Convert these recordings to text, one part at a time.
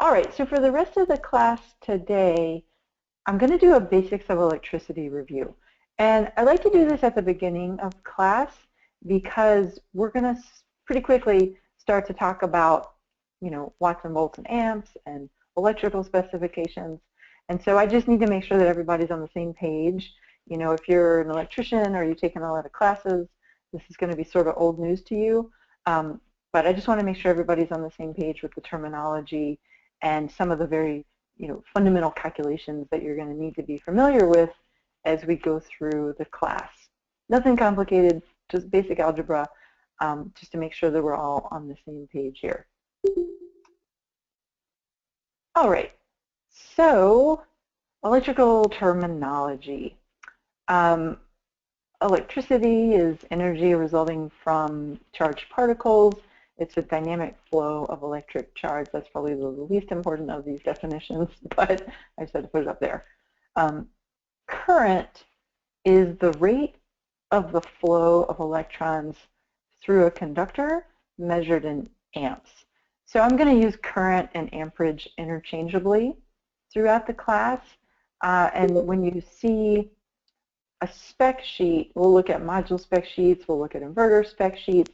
All right, so for the rest of the class today, I'm going to do a basics of electricity review. And I like to do this at the beginning of class because we're going to pretty quickly start to talk about, watts and volts and amps and electrical specifications. And so I just need to make sure that everybody's on the same page. If you're an electrician or you've taken a lot of classes, this is going to be sort of old news to you. But I just want to make sure everybody's on the same page with the terminology and some of the very fundamental calculations that you're going to need to be familiar with as we go through the class. Nothing complicated, just basic algebra, just to make sure that we're all on the same page here. All right, so electrical terminology. Electricity is energy resulting from charged particles. It's a dynamic flow of electric charge. That's probably the least important of these definitions, but I just had to put it up there. Current is the rate of the flow of electrons through a conductor measured in amps. So I'm going to use current and amperage interchangeably throughout the class. And when you see a spec sheet, we'll look at module spec sheets, we'll look at inverter spec sheets.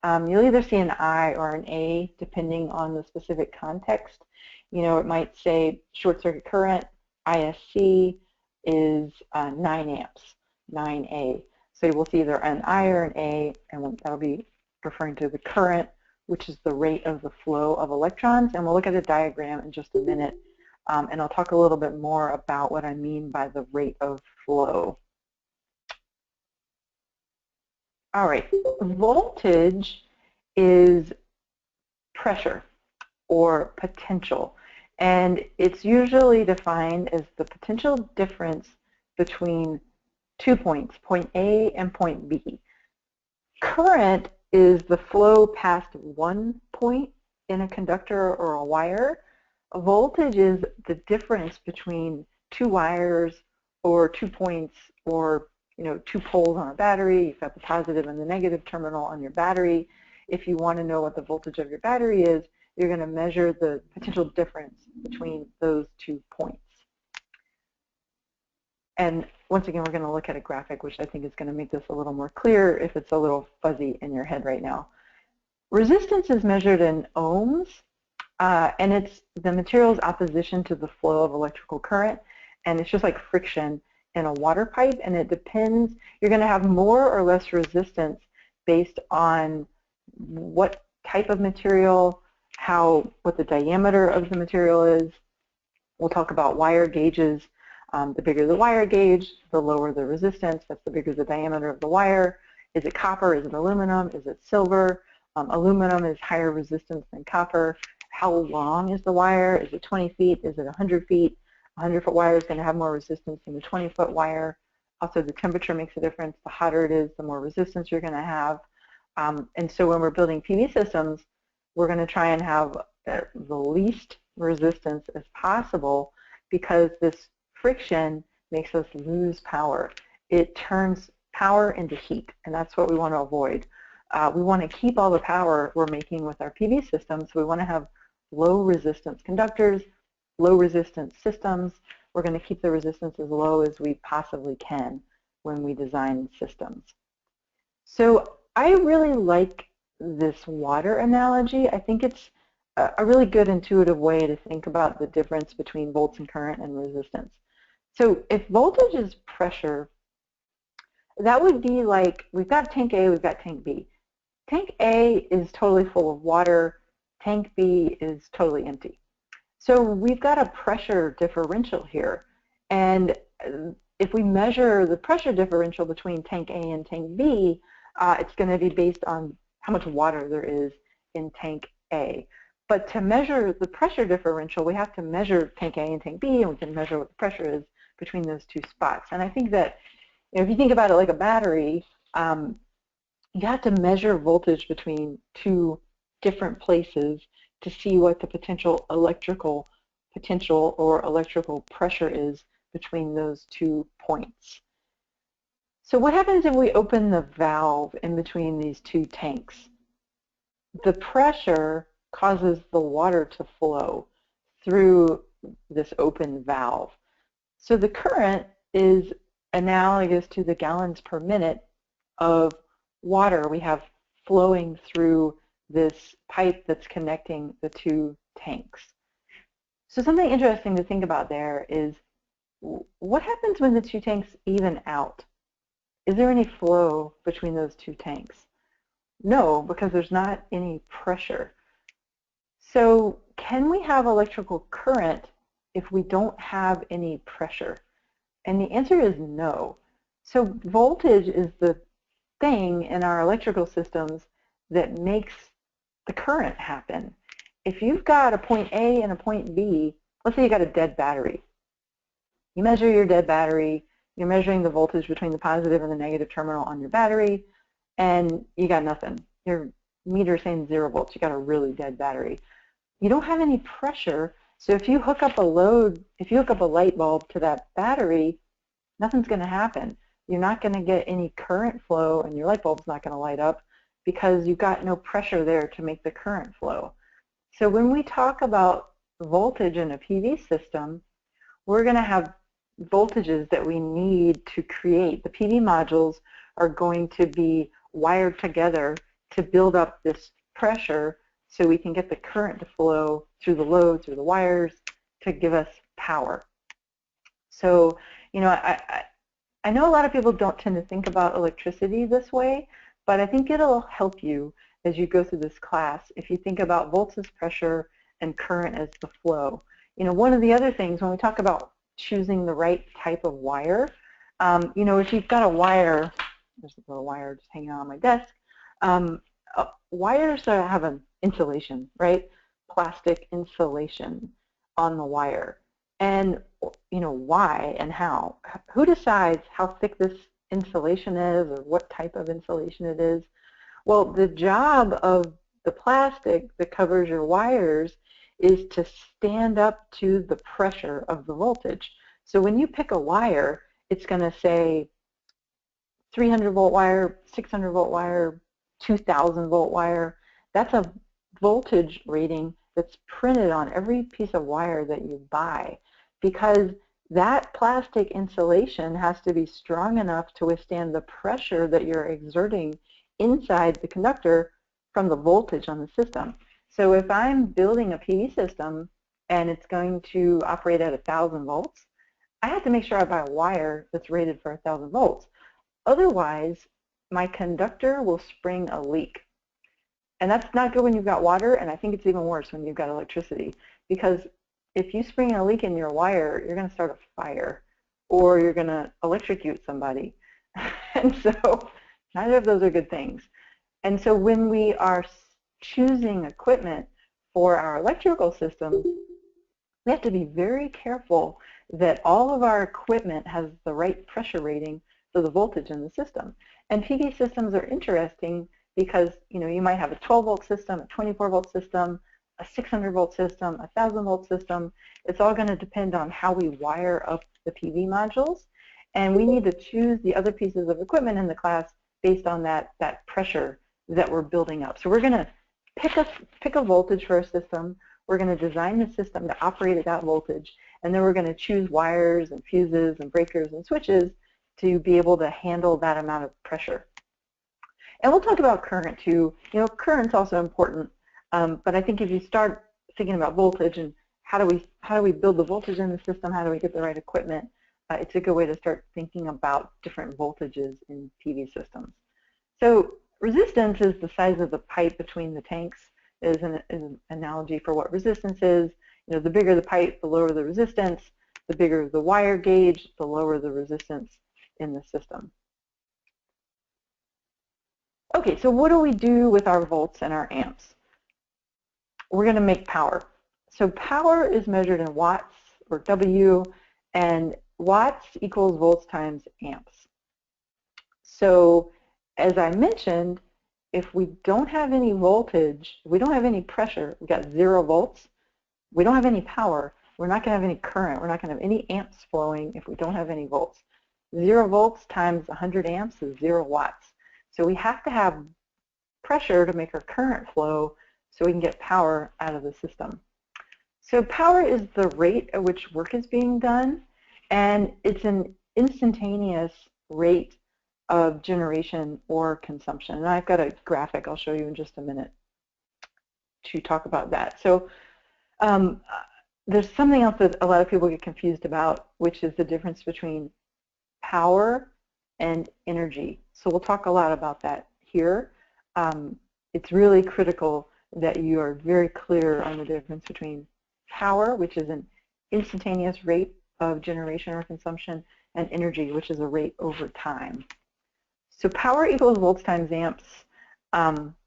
You'll either see an I or an A depending on the specific context. It might say short circuit current, ISC is 9 amps, 9A. So we'll see either an I or an A, and that'll be referring to the current, which is the rate of the flow of electrons. And we'll look at a diagram in just a minute, and I'll talk a little bit more about what I mean by the rate of flow. All right, voltage is pressure or potential, and it's usually defined as the potential difference between 2 points, point A and point B. Current is the flow past one point in a conductor or a wire. Voltage is the difference between two wires or 2 points or two poles on a battery. You've got the positive and the negative terminal on your battery. If you want to know what the voltage of your battery is, you're going to measure the potential difference between those 2 points. And once again, we're going to look at a graphic, which I think is going to make this a little more clear if it's a little fuzzy in your head right now. Resistance is measured in ohms, and it's the material's opposition to the flow of electrical current, and it's just like friction in a water pipe, and it depends. You're going to have more or less resistance based on what type of material, what the diameter of the material is. We'll talk about wire gauges. The bigger the wire gauge, the lower the resistance. That's the bigger the diameter of the wire. Is it copper? Is it aluminum? Is it silver? Aluminum is higher resistance than copper. How long is the wire? Is it 20 feet? Is it 100 feet? A 100-foot wire is going to have more resistance than the 20-foot wire. Also, the temperature makes a difference. The hotter it is, the more resistance you're going to have. And so when we're building PV systems, we're going to try and have the least resistance as possible, because this friction makes us lose power. It turns power into heat, and that's what we want to avoid. We want to keep all the power we're making with our PV systems, so we want to have low resistance conductors, low resistance systems. We're going to keep the resistance as low as we possibly can when we design systems. So I really like this water analogy. I think it's a really good intuitive way to think about the difference between volts and current and resistance. So if voltage is pressure, that would be like, we've got tank A, we've got tank B. Tank A is totally full of water, tank B is totally empty. So we've got a pressure differential here, and if we measure the pressure differential between tank A and tank B, it's going to be based on how much water there is in tank A. But to measure the pressure differential, we have to measure tank A and tank B, and we can measure what the pressure is between those two spots. And I think that if you think about it like a battery, you have to measure voltage between two different places to see what the potential electrical potential or electrical pressure is between those 2 points. So what happens if we open the valve in between these two tanks? The pressure causes the water to flow through this open valve. So the current is analogous to the gallons per minute of water we have flowing through this pipe that's connecting the two tanks. So something interesting to think about there is, what happens when the two tanks even out? Is there any flow between those two tanks? No, because there's not any pressure. So can we have electrical current if we don't have any pressure? And the answer is no. So voltage is the thing in our electrical systems that makes the current happen. If you've got a point A and a point B, let's say you got a dead battery. You measure your dead battery, you're measuring the voltage between the positive and the negative terminal on your battery, and you got nothing. Your meter saying 0 volts, you got a really dead battery. You don't have any pressure, so if you hook up a load, if you hook up a light bulb to that battery, nothing's going to happen. You're not going to get any current flow, and your light bulb's not going to light up because you've got no pressure there to make the current flow. So when we talk about voltage in a PV system, we're going to have voltages that we need to create. The PV modules are going to be wired together to build up this pressure so we can get the current to flow through the load, through the wires, to give us power. So, you know, I know a lot of people don't tend to think about electricity this way, but I think it'll help you as you go through this class if you think about volts as pressure and current as the flow. You know, one of the other things when we talk about choosing the right type of wire, you know, if you've got a wire, there's a little wire just hanging out on my desk, wires have an insulation, right? Plastic insulation on the wire. And, you know, why and how? Who decides how thick this insulation is or what type of insulation it is? Well, the job of the plastic that covers your wires is to stand up to the pressure of the voltage. So when you pick a wire, it's going to say 300 volt wire, 600 volt wire, 2000 volt wire. That's a voltage rating that's printed on every piece of wire that you buy, because that plastic insulation has to be strong enough to withstand the pressure that you're exerting inside the conductor from the voltage on the system. So if I'm building a PV system and it's going to operate at 1000 volts, I have to make sure I buy a wire that's rated for 1000 volts. Otherwise, my conductor will spring a leak. And that's not good when you've got water, and I think it's even worse when you've got electricity, because if you spring a leak in your wire, you're going to start a fire, or you're going to electrocute somebody. And so neither of those are good things. And so when we are choosing equipment for our electrical system, we have to be very careful that all of our equipment has the right pressure rating for the voltage in the system. And PV systems are interesting because, you know, you might have a 12 volt system, a 24 volt system, a 600 volt system, a 1000 volt system. It's all going to depend on how we wire up the PV modules. And we need to choose the other pieces of equipment in the class based on that pressure that we're building up. So we're going to pick a voltage for a system. We're going to design the system to operate at that voltage. And then we're going to choose wires and fuses and breakers and switches to be able to handle that amount of pressure. And we'll talk about current too. You know, current's also important, but I think if you start thinking about voltage and how do we build the voltage in the system, how do we get the right equipment, it's a good way to start thinking about different voltages in PV systems. So resistance is the size of the pipe between the tanks. Is an analogy for what resistance is. You know, the bigger the pipe, the lower the resistance. The bigger the wire gauge, the lower the resistance in the system. Okay, so what do we do with our volts and our amps? We're going to make power. So power is measured in watts, or W, and watts equals volts times amps. So as I mentioned, if we don't have any voltage, if we don't have any pressure, we've got 0 volts, we don't have any power, we're not going to have any current, we're not going to have any amps flowing if we don't have any volts. 0 volts times 100 amps is 0 watts. So we have to have pressure to make our current flow so we can get power out of the system. So power is the rate at which work is being done, and it's an instantaneous rate of generation or consumption. And I've got a graphic I'll show you in just a minute to talk about that. So there's something else that a lot of people get confused about, which is the difference between power and energy. So we'll talk a lot about that here. It's really critical that you are very clear on the difference between power, which is an instantaneous rate of generation or consumption, and energy, which is a rate over time. So power equals volts times amps,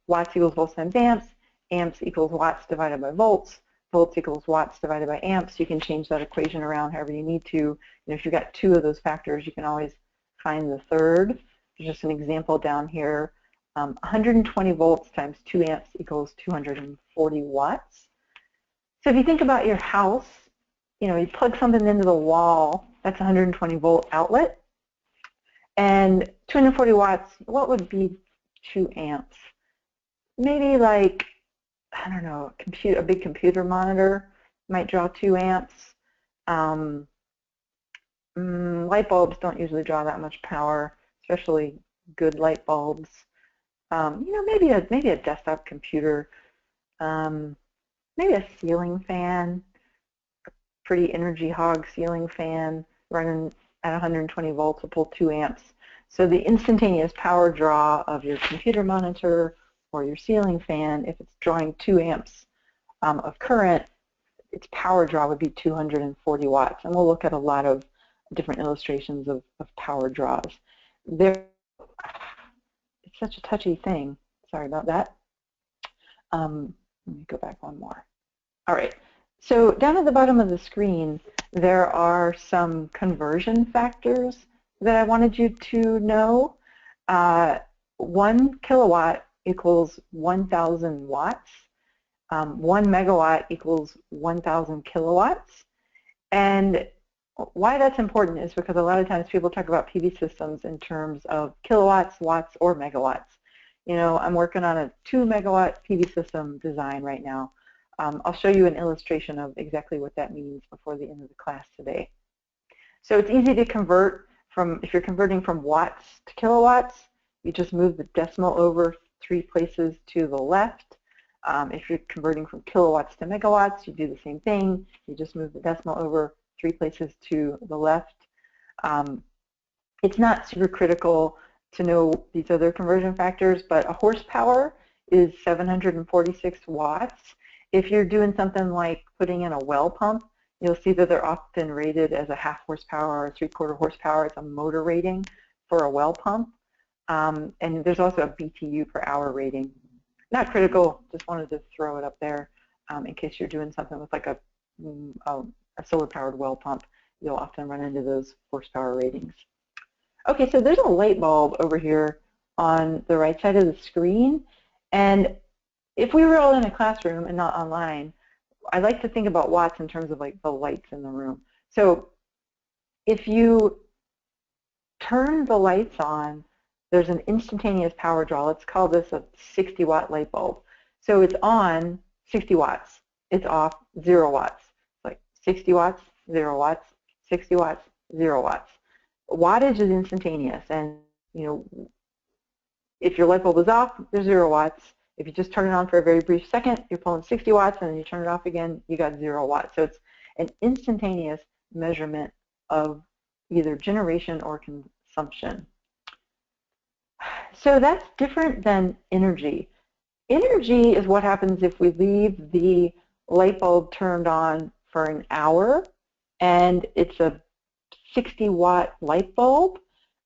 watts equals volts times amps, amps equals watts divided by volts, volts equals watts divided by amps. You can change that equation around however you need to. And if you've got two of those factors, you can always find the third. There's just an example down here. 120 volts times 2 amps equals 240 watts. So if you think about your house, you plug something into the wall, that's 120 volt outlet. And 240 watts, what would be 2 amps? Maybe like, I don't know, a big computer monitor might draw 2 amps. Light bulbs don't usually draw that much power, especially good light bulbs. Maybe a desktop computer, maybe a ceiling fan, a pretty energy hog ceiling fan running at 120 volts will pull 2 amps. So the instantaneous power draw of your computer monitor or your ceiling fan, if it's drawing 2 amps of current, its power draw would be 240 watts. And we'll look at a lot of different illustrations of power draws. It's such a touchy thing. Sorry about that. Let me go back one more. All right. So down at the bottom of the screen, there are some conversion factors that I wanted you to know. 1 kilowatt equals 1,000 watts. 1 megawatt equals 1,000 kilowatts. And why that's important is because a lot of times people talk about PV systems in terms of kilowatts, watts, or megawatts. I'm working on a 2 megawatt PV system design right now. I'll show you an illustration of exactly what that means before the end of the class today. So it's easy to convert if you're converting from watts to kilowatts, you just move the decimal over 3 places to the left. If you're converting from kilowatts to megawatts, you do the same thing. You just move the decimal over 3 places to the left. It's not super critical to know these other conversion factors, but a horsepower is 746 watts. If you're doing something like putting in a well pump, you'll see that they're often rated as a 1/2 horsepower or 3/4 horsepower. It's a motor rating for a well pump. And there's also a BTU per hour rating. Not critical, just wanted to throw it up there in case you're doing something with like a solar-powered well pump. You'll often run into those horsepower ratings. Okay, so there's a light bulb over here on the right side of the screen. And if we were all in a classroom and not online, I like to think about watts in terms of like the lights in the room. So if you turn the lights on, there's an instantaneous power draw. Let's call this a 60-watt light bulb. So it's on 60 watts. It's off 0 watts. It's like 60 watts, 0 watts, 60 watts, 0 watts. Wattage is instantaneous, and if your light bulb is off, there's 0 watts. If you just turn it on for a very brief second, you're pulling 60 watts, and then you turn it off again, you got 0 watts. So it's an instantaneous measurement of either generation or consumption. So that's different than energy. Energy is what happens if we leave the light bulb turned on for an hour, and it's a 60-watt light bulb.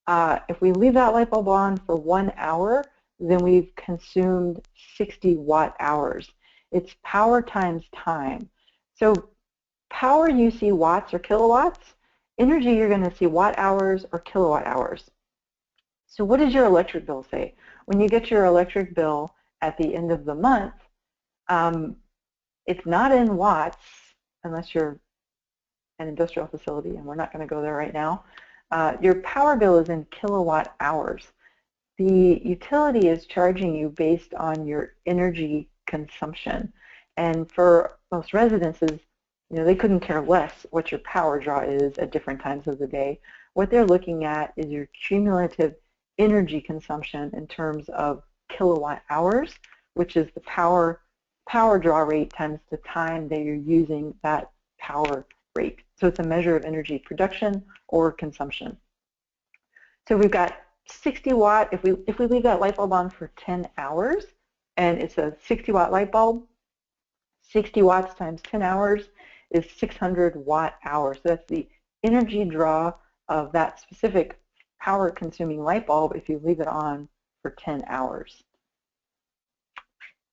If we leave that light bulb on for 1 hour, then we've consumed 60 watt hours. It's power times time. So power, you see watts or kilowatts. Energy, you're going to see watt hours or kilowatt hours. So what does your electric bill say? When you get your electric bill at the end of the month, it's not in watts unless you're an industrial facility, and we're not going to go there right now. Your power bill is in kilowatt hours. The utility is charging you based on your energy consumption. And for most residences, they couldn't care less what your power draw is at different times of the day. What they're looking at is your cumulative energy consumption in terms of kilowatt hours, which is the power draw rate times the time that you're using that power rate. So it's a measure of energy production or consumption. So we've got 60 watt, if we leave that light bulb on for 10 hours, and it's a 60 watt light bulb, 60 watts times 10 hours is 600 watt hours. So that's the energy draw of that specific power consuming light bulb if you leave it on for 10 hours.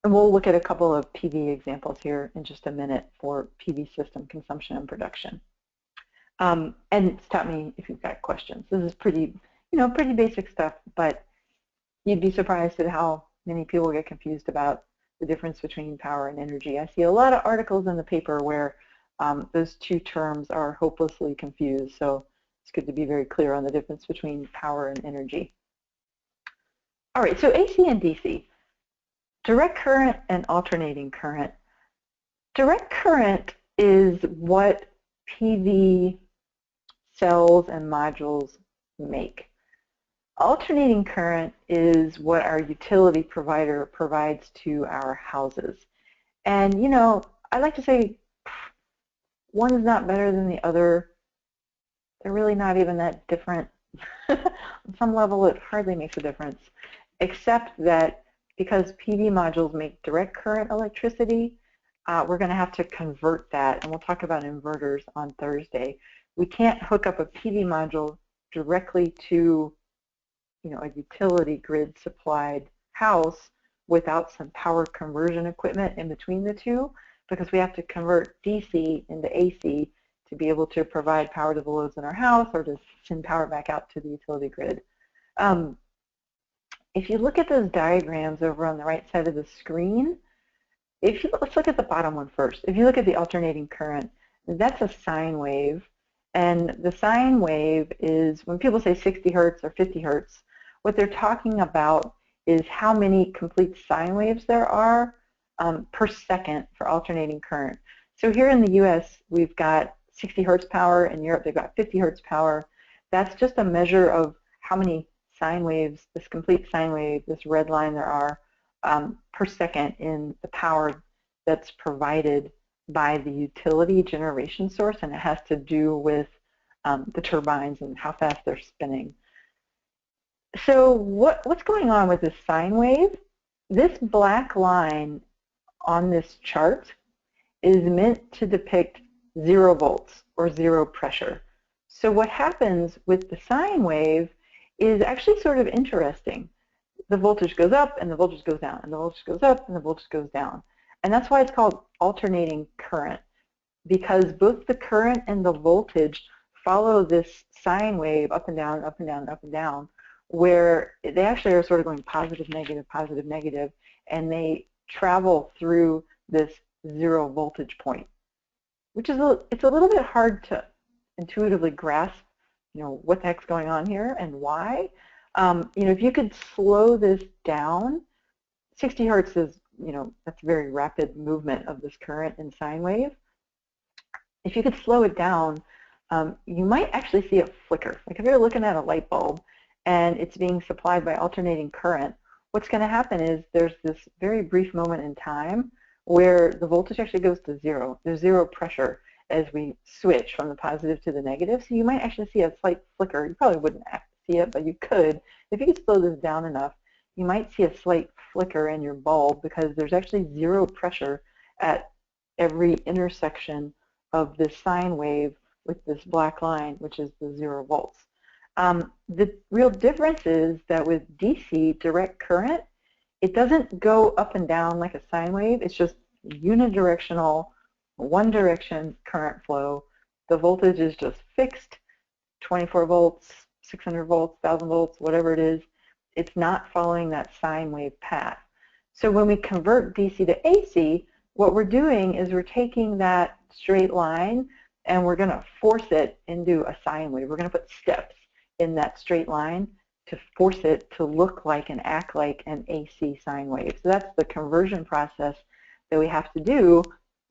And we'll look at a couple of PV examples here in just a minute for PV system consumption and production. And stop me if you've got questions. This is pretty basic stuff, but you'd be surprised at how many people get confused about the difference between power and energy. I see a lot of articles in the paper where those two terms are hopelessly confused, so it's good to be very clear on the difference between power and energy. All right, so AC and DC. Direct current and alternating current. Direct current is what PV cells and modules make. Alternating current is what our utility provider provides to our houses. And I like to say one is not better than the other. They're really not even that different. On some level, it hardly makes a difference, except that because PV modules make direct current electricity, we're going to have to convert that, and we'll talk about inverters on Thursday. We can't hook up a PV module directly to a utility grid supplied house without some power conversion equipment in between the two, because we have to convert DC into AC to be able to provide power to the loads in our house or to send power back out to the utility grid. If you look at those diagrams over on the right side of the screen, let's look at the bottom one first. If you look at the alternating current, that's a sine wave. And the sine wave is, when people say 60 hertz or 50 hertz, what they're talking about is how many complete sine waves there are per second for alternating current. So here in the US, we've got 60 hertz power. In Europe, they've got 50 hertz power. That's just a measure of how many sine waves, this complete sine wave, this red line there are per second in the power that's provided by the utility generation source, and it has to do with the turbines and how fast they're spinning. So what's going on with this sine wave? This black line on this chart is meant to depict 0 volts or 0 pressure. So what happens with the sine wave is actually sort of interesting. The voltage goes up and the voltage goes down, and the voltage goes up and the voltage goes down. And that's why it's called alternating current, because both the current and the voltage follow this sine wave up and down, up and down, up and down, where they actually are sort of going positive, negative, and they travel through this 0 voltage point, which is it's a little bit hard to intuitively grasp, what the heck's going on here and why. If you could slow this down, 60 hertz is, that's very rapid movement of this current in sine wave. If you could slow it down, you might actually see a flicker. Like if you're looking at a light bulb and it's being supplied by alternating current, what's going to happen is there's this very brief moment in time where the voltage actually goes to 0. There's 0 pressure as we switch from the positive to the negative. So you might actually see a slight flicker. You probably wouldn't see it, but you could. If you could slow this down enough, you might see a slight flicker in your bulb because there's actually 0 pressure at every intersection of this sine wave with this black line, which is the 0 volts. The real difference is that with DC direct current, it doesn't go up and down like a sine wave. It's just unidirectional, one direction current flow. The voltage is just fixed, 24 volts, 600 volts, 1000 volts, whatever it is. It's not following that sine wave path. So when we convert DC to AC, what we're doing is we're taking that straight line and we're going to force it into a sine wave. We're going to put steps in that straight line to force it to look like and act like an AC sine wave. So that's the conversion process that we have to do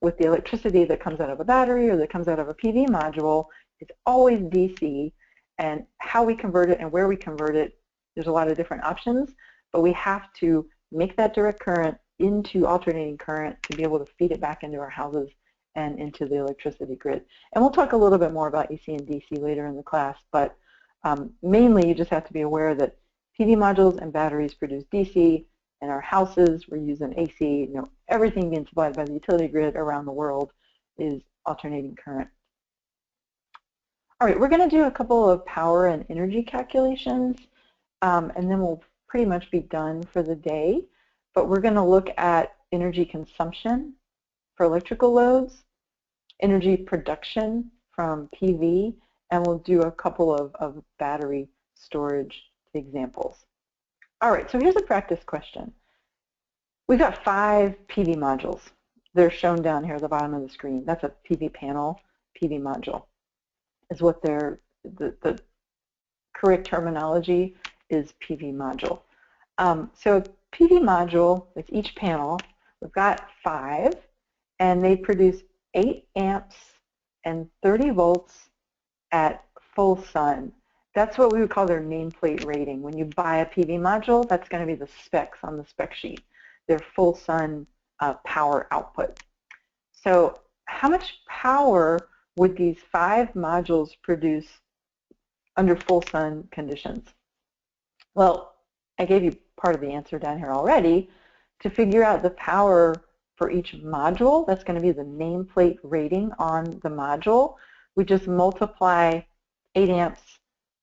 with the electricity that comes out of a battery or that comes out of a PV module, it's always DC, and how we convert it and where we convert it, there's a lot of different options, but we have to make that direct current into alternating current to be able to feed it back into our houses and into the electricity grid. And we'll talk a little bit more about AC and DC later in the class, but mainly you just have to be aware that PV modules and batteries produce DC. In our houses, we're using AC. Everything being supplied by the utility grid around the world is alternating current. All right, we're going to do a couple of power and energy calculations, and then we'll pretty much be done for the day. But we're going to look at energy consumption for electrical loads, energy production from PV, and we'll do a couple of battery storage examples. All right, so here's a practice question. We've got 5 PV modules. They're shown down here at the bottom of the screen. That's a PV panel, PV module is what the correct terminology is, PV module. So a PV module, with each panel, we've got 5, and they produce 8 amps and 30 volts at full sun. That's what we would call their nameplate rating. When you buy a PV module, that's going to be the specs on the spec sheet, their full sun power output. So how much power would these 5 modules produce under full sun conditions? Well, I gave you part of the answer down here already. To figure out the power for each module, that's going to be the nameplate rating on the module. We just multiply 8 amps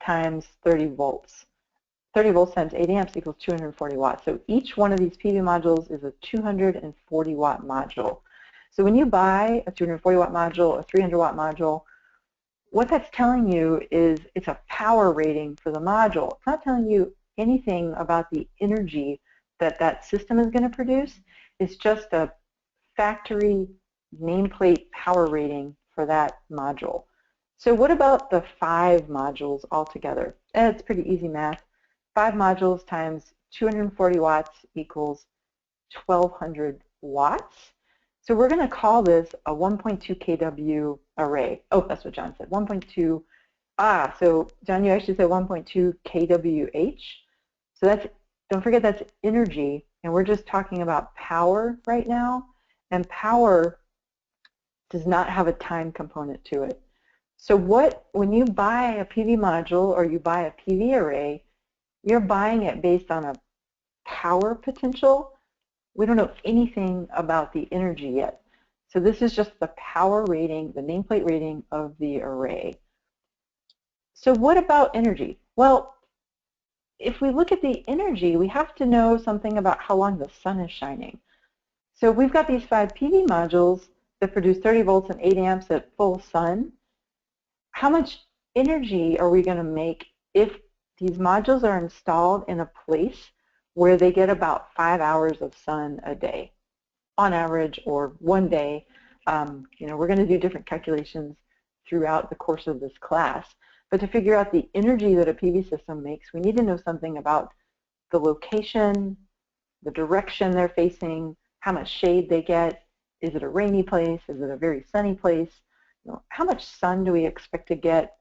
times 30 volts. 30 volts times 8 amps equals 240 watts. So each one of these PV modules is a 240 watt module. So when you buy a 240 watt module, a 300 watt module, what that's telling you is it's a power rating for the module. It's not telling you anything about the energy that that system is going to produce. It's just a factory nameplate power rating for that module. So what about the 5 modules altogether? And it's pretty easy math. 5 modules times 240 watts equals 1,200 watts. So we're going to call this a 1.2 kW array. Oh, that's what John said, 1.2. So John, you actually said 1.2 kWh. So that's, don't forget that's energy, and we're just talking about power right now. And power does not have a time component to it. So when you buy a PV module or you buy a PV array, you're buying it based on a power potential. We don't know anything about the energy yet. So this is just the power rating, the nameplate rating of the array. So what about energy? Well, if we look at the energy, we have to know something about how long the sun is shining. So we've got these 5 PV modules that produce 30 volts and 8 amps at full sun. How much energy are we going to make if these modules are installed in a place where they get about 5 hours of sun a day on average, or one day? We're going to do different calculations throughout the course of this class. But to figure out the energy that a PV system makes, we need to know something about the location, the direction they're facing, how much shade they get. Is it a rainy place? Is it a very sunny place? How much sun do we expect to get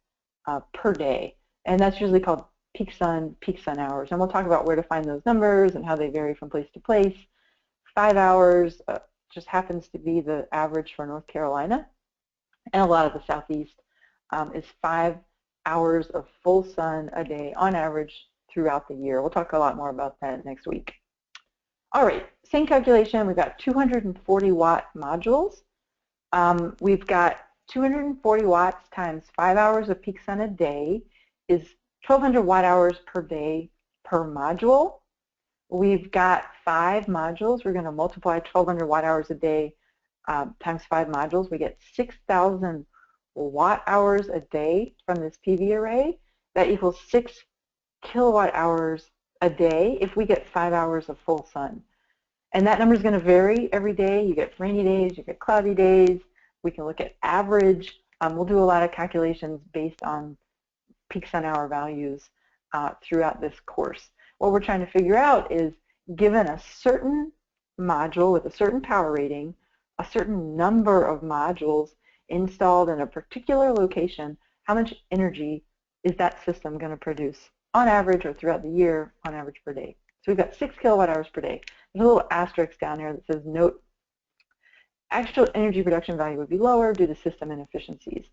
per day? And that's usually called peak sun hours. And we'll talk about where to find those numbers and how they vary from place to place. 5 hours just happens to be the average for North Carolina, and a lot of the Southeast is 5 hours of full sun a day on average throughout the year. We'll talk a lot more about that next week. All right, same calculation. We've got 240 watt modules. We've got 240 watts times 5 hours of peak sun a day is 1,200 watt hours per day per module. We've got 5 modules. We're going to multiply 1,200 watt hours a day times 5 modules. We get 6,000 watt hours a day from this PV array. That equals 6 kilowatt hours a day if we get 5 hours of full sun. And that number is going to vary every day. You get rainy days, you get cloudy days. We can look at average. We'll do a lot of calculations based on peak sun hour values throughout this course. What we're trying to figure out is, given a certain module with a certain power rating, a certain number of modules installed in a particular location, how much energy is that system going to produce on average or throughout the year on average per day. So we've got 6 kilowatt hours per day. There's a little asterisk down here that says note actual energy production value would be lower due to system inefficiencies.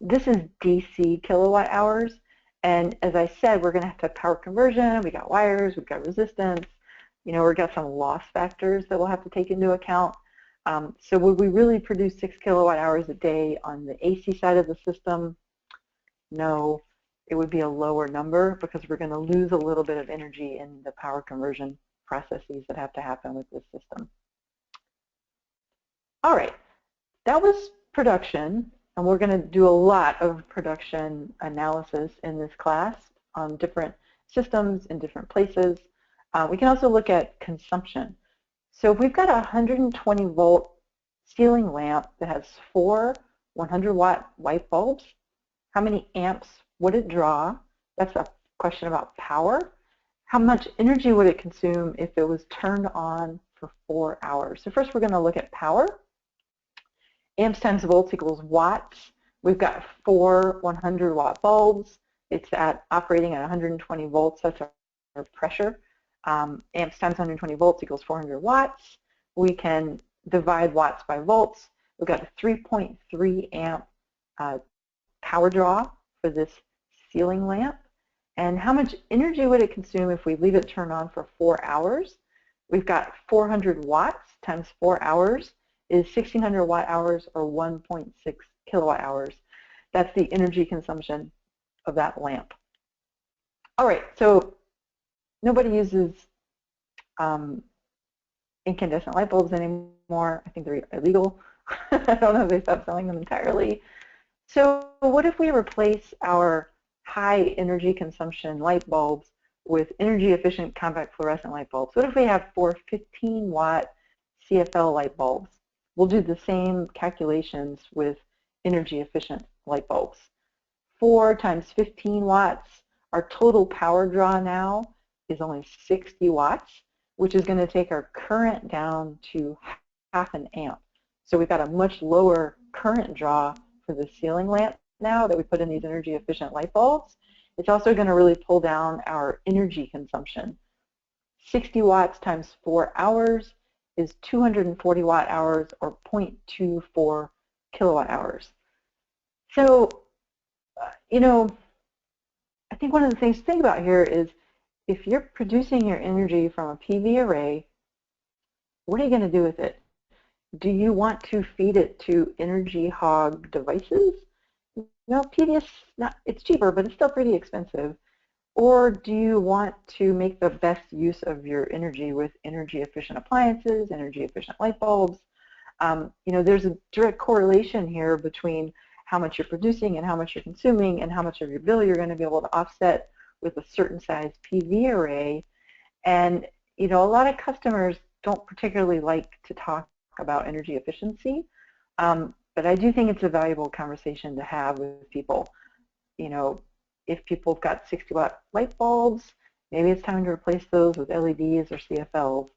This is DC kilowatt hours, and as I said, we're going to have power conversion. We got wires, we've got resistance. We've got some loss factors that we'll have to take into account. So would we really produce 6 kilowatt hours a day on the AC side of the system? No, it would be a lower number because we're going to lose a little bit of energy in the power conversion processes that have to happen with this system. All right, that was production, and we're going to do a lot of production analysis in this class on different systems in different places. We can also look at consumption. So if we've got a 120 volt ceiling lamp that has 4 100 watt light bulbs, how many amps would it draw? That's a question about power. How much energy would it consume if it was turned on for 4 hours? So first we're going to look at power. Amps times volts equals watts. We've got 4 100 watt bulbs. It's operating at 120 volts. That's our pressure. Amps times 120 volts equals 400 watts. We can divide watts by volts. We've got a 3.3 amp power draw for this ceiling lamp. And how much energy would it consume if we leave it turned on for 4 hours? We've got 400 watts times 4 hours is 1,600 watt hours or 1.6 kilowatt hours. That's the energy consumption of that lamp. All right, so nobody uses incandescent light bulbs anymore. I think they're illegal. I don't know if they stopped selling them entirely. So what if we replace our high energy consumption light bulbs with energy efficient compact fluorescent light bulbs? What if we have 4 15 watt CFL light bulbs? We'll do the same calculations with energy efficient light bulbs. 4 times 15 watts, our total power draw now is only 60 watts, which is going to take our current down to half an amp. So we've got a much lower current draw for the ceiling lamp now that we put in these energy efficient light bulbs. It's also going to really pull down our energy consumption. 60 watts times 4 hours is 240 watt hours or 0.24 kilowatt hours. So, I think one of the things to think about here is if you're producing your energy from a PV array, what are you going to do with it? Do you want to feed it to energy hog devices? PV is it's cheaper, but it's still pretty expensive. Or do you want to make the best use of your energy with energy efficient appliances, energy efficient light bulbs? There's a direct correlation here between how much you're producing and how much you're consuming and how much of your bill you're going to be able to offset with a certain size PV array. And a lot of customers don't particularly like to talk about energy efficiency, but I do think it's a valuable conversation to have with people. If people have got 60 watt light bulbs, maybe it's time to replace those with LEDs or CFLs.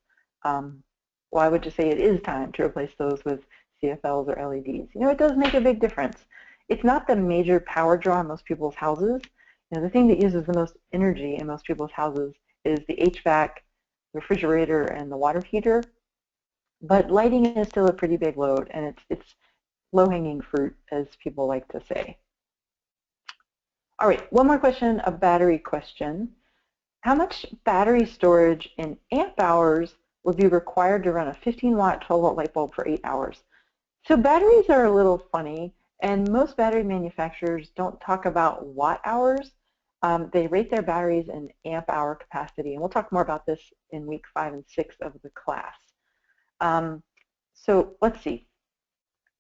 Well, I would just say it is time to replace those with CFLs or LEDs. It does make a big difference. It's not the major power draw in most people's houses. The thing that uses the most energy in most people's houses is the HVAC, refrigerator, and the water heater. But lighting is still a pretty big load, and it's low-hanging fruit, as people like to say. All right, one more question, a battery question. How much battery storage in amp hours would be required to run a 15 watt 12 volt light bulb for 8 hours? So batteries are a little funny, and most battery manufacturers don't talk about watt hours. They rate their batteries in amp hour capacity, and we'll talk more about this in week 5 and 6 of the class. So let's see.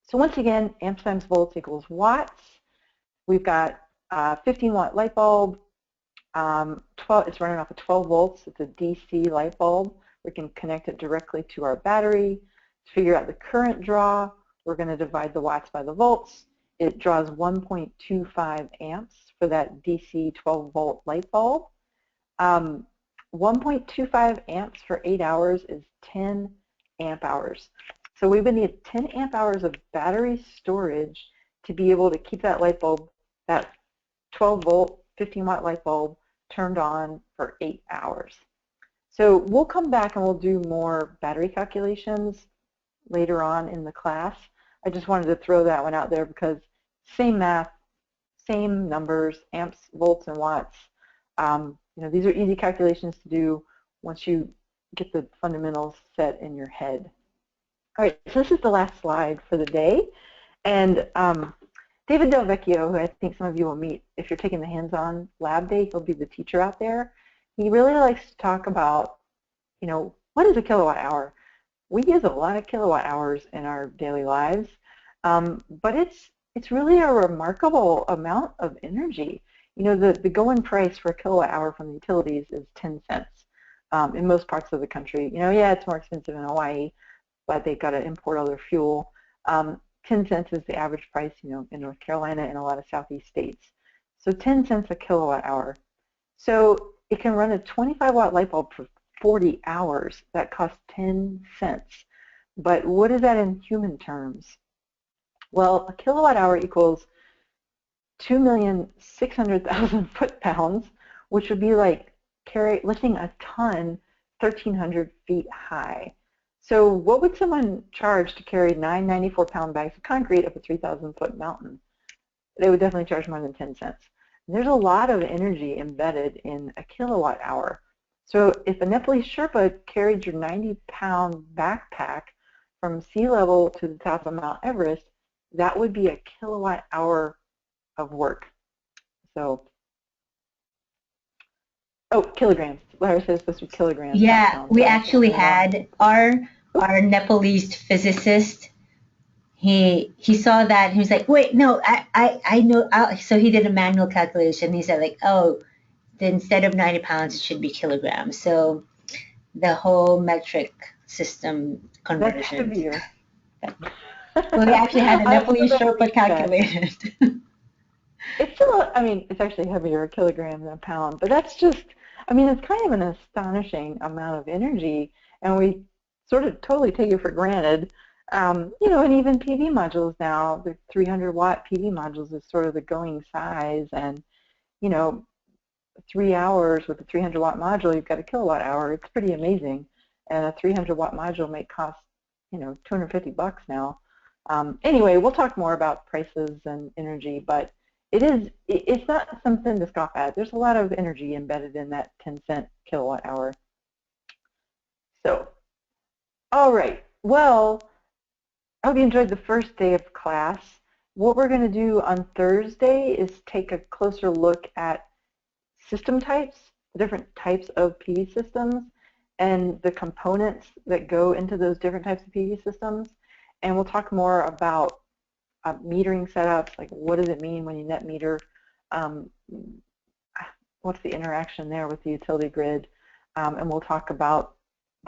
So once again, amps times volts equals watts. We've got 15 watt light bulb. It's running off of 12 volts. It's a DC light bulb. We can connect it directly to our battery. To figure out the current draw, we're going to divide the watts by the volts. It draws 1.25 amps for that DC 12 volt light bulb. 1.25 amps for 8 hours is 10 amp hours. So we would need 10 amp hours of battery storage to be able to keep that light bulb, that 12 volt, 15 watt light bulb, turned on for 8 hours. So we'll come back and we'll do more battery calculations later on in the class. I just wanted to throw that one out there because same math, same numbers, amps, volts, and watts. These are easy calculations to do once you get the fundamentals set in your head. All right, so this is the last slide for the day. And David Del Vecchio, who I think some of you will meet if you're taking the hands-on lab day, he'll be the teacher out there. He really likes to talk about, what is a kilowatt hour? We use a lot of kilowatt hours in our daily lives, but it's really a remarkable amount of energy. The going price for a kilowatt hour from the utilities is 10 cents in most parts of the country. Yeah, it's more expensive in Hawaii, but they've got to import all their fuel. 10 cents is the average price, in North Carolina and a lot of southeast states. So 10 cents a kilowatt hour. So it can run a 25 watt light bulb for 40 hours. That costs 10 cents. But what is that in human terms? Well, a kilowatt hour equals 2,600,000 foot-pounds, which would be like lifting a ton 1,300 feet high. So what would someone charge to carry 9 94-pound bags of concrete up a 3,000-foot mountain? They would definitely charge more than 10 cents. And there's a lot of energy embedded in a kilowatt hour. So if a Nepalese Sherpa carried your 90-pound backpack from sea level to the top of Mount Everest, that would be a kilowatt hour of work. So, kilograms. Larry says supposed to be kilograms. Yeah, we actually had our Nepalese physicist. He saw that and he was like, wait, no, I know. So he did a manual calculation. He said like, oh, instead of 90 pounds, it should be kilograms. So the whole metric system conversion. That's heavier. We actually had a Nepalese Sherpa calculated. It's still, it's actually heavier, a kilogram than a pound, but that's just, it's kind of an astonishing amount of energy, and we sort of totally take it for granted. And even PV modules now, the 300 watt PV modules is sort of the going size, and 3 hours with a 300 watt module, you've got a kilowatt hour. It's pretty amazing, and a 300 watt module may cost, $250 now. Anyway, we'll talk more about prices and energy, but it's not something to scoff at. There's a lot of energy embedded in that 10-cent kilowatt hour. So, all right. Well, I hope you enjoyed the first day of class. What we're going to do on Thursday is take a closer look at system types, the different types of PV systems, and the components that go into those different types of PV systems. And we'll talk more about metering setups, like what does it mean when you net meter, what's the interaction there with the utility grid, and we'll talk about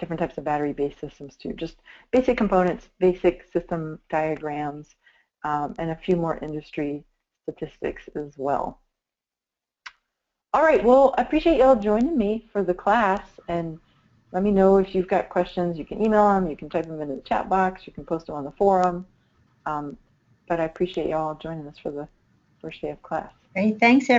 different types of battery-based systems too, just basic components, basic system diagrams, and a few more industry statistics as well. All right, well, I appreciate y'all joining me for the class, and let me know if you've got questions. You can email them, you can type them into the chat box, you can post them on the forum. But I appreciate y'all joining us for the first day of class. Great, thanks everyone.